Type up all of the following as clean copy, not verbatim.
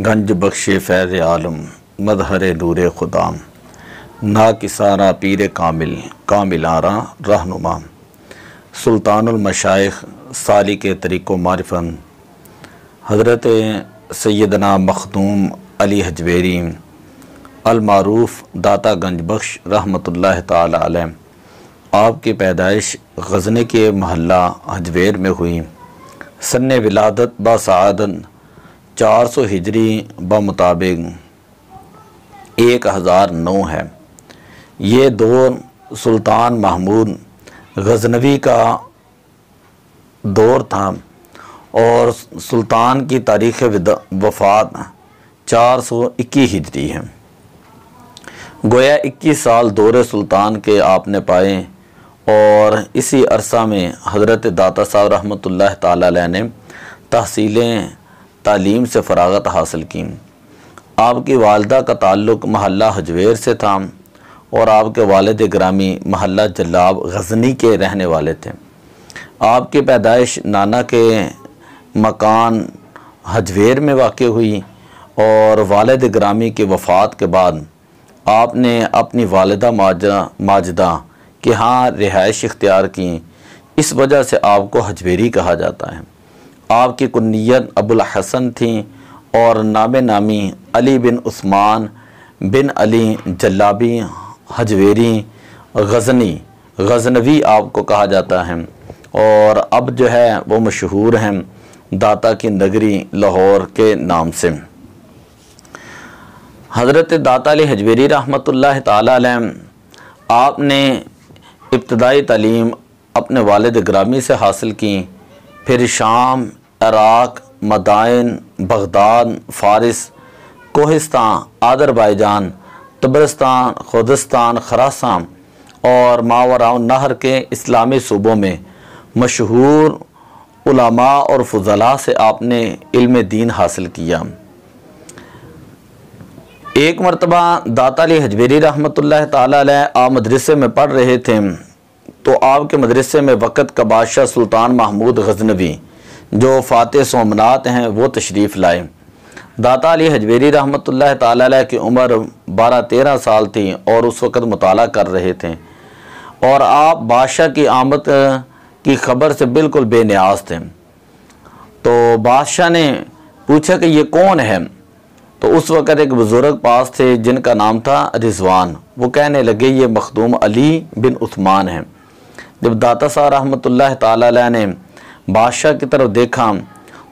गंज बख्शे फैज़ आलम मदहर नूर खुदाम ना किसारा पीर कामिल कामिलारा रहनुमा सुल्तानुल मशाइख सालिक तरीक़ो मारिफत हज़रत सैयदना मखदूम अली हजवेरी अल मारूफ दाता गंज बख्श रहमतुल्लाह ताला अलैह। आपकी पैदाइश गज़नी के महल्ला हजवेर में हुई। सन्न विलादत बासआदत 400 हिजरी बमुताबिक 1009 है। ये दौर सुल्तान महमूद गज़नवी का दौर था और सुल्तान की तारीख़ वफ़ात 421 हिजरी है। गोया 21 साल दौरे सुल्तान के आपने पाए और इसी अरसा में हज़रत दाता साहब रहमतुल्लाह ताला अलैह ने तहसीलें तालीम से फ़राग़त हासिल की। आपकी वालदा का ताल्लुक़ महल्ला हजवेर से था और आपके वालिद ग्रामी महल्ला जल्लाब गज़नी के रहने वाले थे। आपकी पैदाइश नाना के मकान हजवेर में वाक़ हुई और वालिद ग्रामी की वफ़ात के बाद आपने अपनी वालिदा माजिदा के यहाँ रिहाइश इख्तियार की। इस वजह से आपको हजवेरी कहा जाता है। आपकी कुन्नियत अबुल हसन थी और नामे नामी अली बिन उस्मान बिन अली जल्लाबी हजवेरी गज़नवी आपको कहा जाता है और अब जो है वो मशहूर हैं दाता की नगरी लाहौर के नाम से। हज़रत दाता अली हजवेरी रहमतुल्लाह ताला अलैह आपने इब्तदाई तालीम अपने वालिद ग्रामी से हासिल की। फिर शाम, इराक़, मदाइन, बगदाद, फ़ारिस, Kohistan, Azerbaijan, Tabaristan, Khuzestan, Khorasan और मावराउन नहर के इस्लामी सूबों में मशहूर उलमा और फ़ुज़ला से आपने इल्म दीन हासिल किया। एक मरतबा दाता अली हजवेरी रहमतुल्लाह ताला अलैह आप मदरसे में पढ़ रहे थे तो आपके मदरसे में वक़्त का बादशाह सुल्तान महमूद गज़नवी जो फ़ाते सोमनाथ हैं वो तशरीफ़ लाए। दाता अली हजवेरी रहमतुल्लाह ताला अलैह की उम्र 12-13 साल थी और उस वक़्त मुताला कर रहे थे और आप बादशाह की आमद की ख़बर से बिल्कुल बेनियाज थे। तो बादशाह ने पूछा कि ये कौन है। तो उस वक़्त एक बुज़ुर्ग पास थे जिनका नाम था रिज़वान। वो कहने लगे ये मखदूम अली बिन उस्मान हैं। जब दाता साहब रहमतुल्लाह ताला अलैह ने बादशाह की तरफ देखा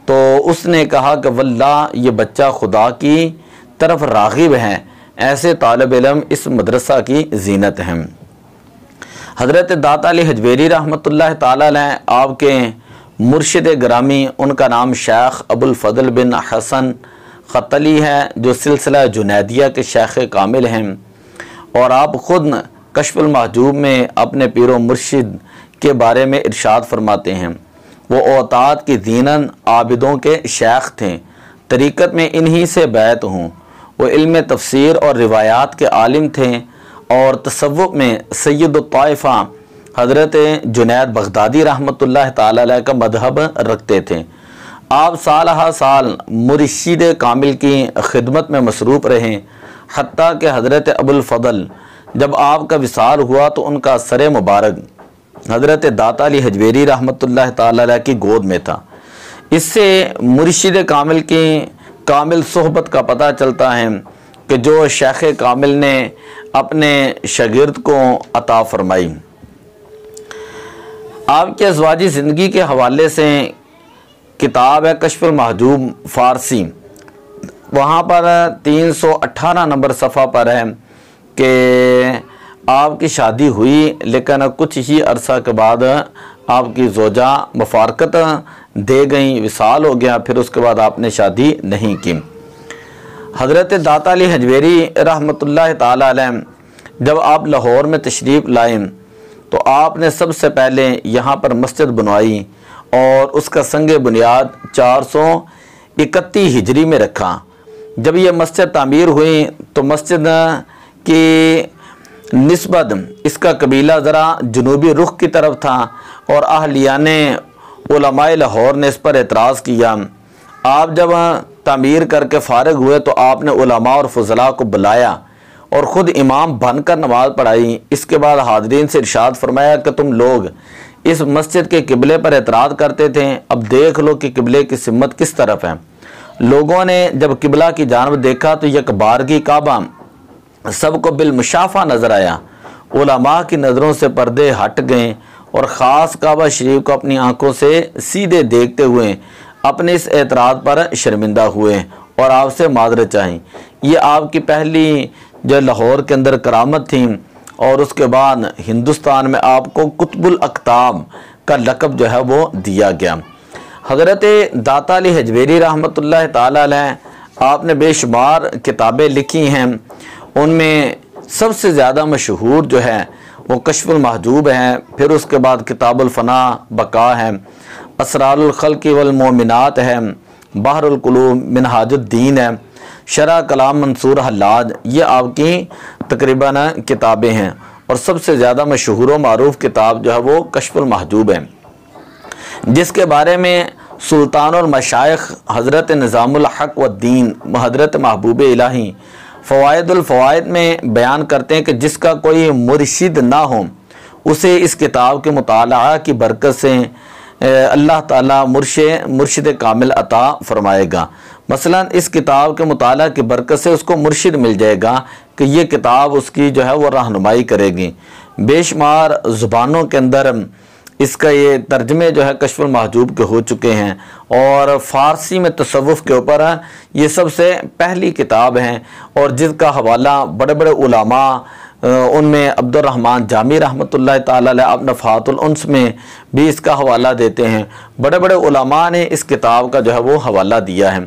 तो उसने कहा कि वल्लाह ये बच्चा खुदा की तरफ राग़िब हैं, ऐसे तालिब इल्म इस मदरसा की ज़ीनत हैं। हज़रत दाता अली हजवेरी रहमतुल्लाह ताला अलैह आपके मुर्शिद ग्रामी उनका नाम शेख अबुल फ़ज़ल बिन हसन ख़तली है जो सिलसिला जुनैदिया के शेख कामिल हैं और आप ख़ुद कश्फुल महजूब में अपने पीरो मुर्शिद के बारे में इरशाद फरमाते हैं वो औताद की दीनन आबिदों के शेख थे, तरीक़त में इन्हीं से बैत हूँ। वो इल्म तफसीर और रिवायात के आलिम थे और तसव्वुफ़ में सैयद ताइफ़ा हज़रत जुनैद बगदादी रहमतुल्लाह ताला अलैह का मज़हब रखते थे। आप साल साल मुर्शिद कामिल की खिदमत में मसरूफ़ रहे हत्ता कि हज़रत अबुल फ़ज़ल जब आपका विसाल हुआ तो उनका सर मुबारक हज़रत दाता अली हजवेरी रहमतुल्लाह ताला अलैह की गोद में था। इससे मुर्शिद कामिल की कामिल सोहबत का पता चलता है कि जो शेख कामिल ने अपने शागिर्द को अता फरमाई। आपके अज़वाजी ज़िंदगी के हवाले से किताब है कश्फुल महजूब फ़ारसी, वहाँ पर 318 नंबर सफ़ा पर है कि आपकी शादी हुई लेकिन कुछ ही अरसा के बाद आपकी ज़ौजा मुफारकत दे गई, विसाल हो गया, फिर उसके बाद आपने शादी नहीं की। हज़रत दाता अली हजवेरी रहमतुल्लाह ताला अलैह जब आप लाहौर में तशरीफ़ लाए तो आपने सबसे पहले यहाँ पर मस्जिद बनवाई और उसका संगे बुनियाद 431 हिजरी में रखा। जब यह मस्जिद तामीर हुई तो मस्जिद की निस्बत इसका कबीला ज़रा जनूबी रुख की तरफ था और अहलिया ने उलमाए लाहौर ने इस पर एतराज़ किया। आप जब तामीर करके फ़ारिग हुए तो आपने उलमा और फज़ला को बुलाया और ख़ुद इमाम बनकर नमाज़ पढ़ाई। इसके बाद हाज़रीन से इरशाद फरमाया कि तुम लोग इस मस्जिद के किबले पर एतराज़ करते थे, अब देख लो कि किबले की सिमत किस तरफ है। लोगों ने जब किबला की जानब देखा तो यक बारगी काबा सबको बिलमुशाफा नज़र आया। उलमा की नज़रों से पर्दे हट गए और ख़ास काबा शरीफ को अपनी आंखों से सीधे देखते हुए अपने इस एतराज़ पर शर्मिंदा हुए और आपसे माज़रत चाही। ये आपकी पहली जो लाहौर के अंदर करामत थी और उसके बाद हिंदुस्तान में आपको कुतुबुल अक्ताब का लक़ब जो है वो दिया गया। हज़रत दाता अली हजवेरी रहमतुल्लाह ताला अलैह आपने बेशुमार किताबें लिखी हैं, उनमें सबसे ज़्यादा मशहूर जो है वो कश्फुल महजूब है, फिर उसके बाद किताबुल फ़ना बका है, असरारुल खल्क़ि वल मोमिनात है, बहरुल कुलूब मिनहाजुद्दीन है, शरह कलाम मंसूर हल्लाज। ये आपकी तकरीबन किताबें हैं और सबसे ज़्यादा मशहूर व मारूफ किताब जो है वो कश्फुल महजूब है, जिसके बारे में सुल्तान और मशाइख हज़रत निज़ामुल हक़ व दीन हज़रत महबूब इलाही फ़वाइदुल फ़वाइद में बयान करते हैं कि जिसका कोई मुर्शिद ना हो उसे इस किताब के मुताला की बरकत से अल्लाह ताला मुर्शिद कामिल अता फ़रमाएगा। मसलन इस किताब के मुताला की बरकत से उसको मुर्शिद मिल जाएगा कि ये किताब उसकी जो है वो रहनुमाई करेगी। बेशुमार ज़ुबानों के अंदर इसका ये तर्जमे जो है कश्फुल महजूब के हो चुके हैं और फ़ारसी में तसव्वुफ़ के ऊपर ये सबसे पहली किताब है और जिसका हवाला बड़े बड़े उलमा उनमें अब्दुर्रहमान जामी रहमतुल्लाह ताला अलैह आप नफ़ातुल उन्स में भी इसका हवाला देते हैं। बड़े बड़े उलमा ने इस किताब का जो है वो हवाला दिया है।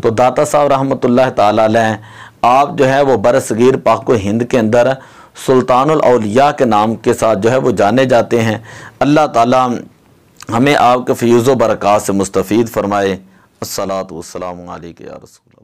तो दाता साहब रहमतुल्लाह ताला अलैह आप जो है वो बरसगीर पाक व हिंद के अंदर सुल्तानुल औलिया के नाम के साथ जो है वो जाने जाते हैं। अल्लाह ताला हमें आपके फ़यूज़ व बरक़ात से मुस्तफ़ीद फ़रमाए। अस्सलातु वस्सलामु अलैका या रसूल।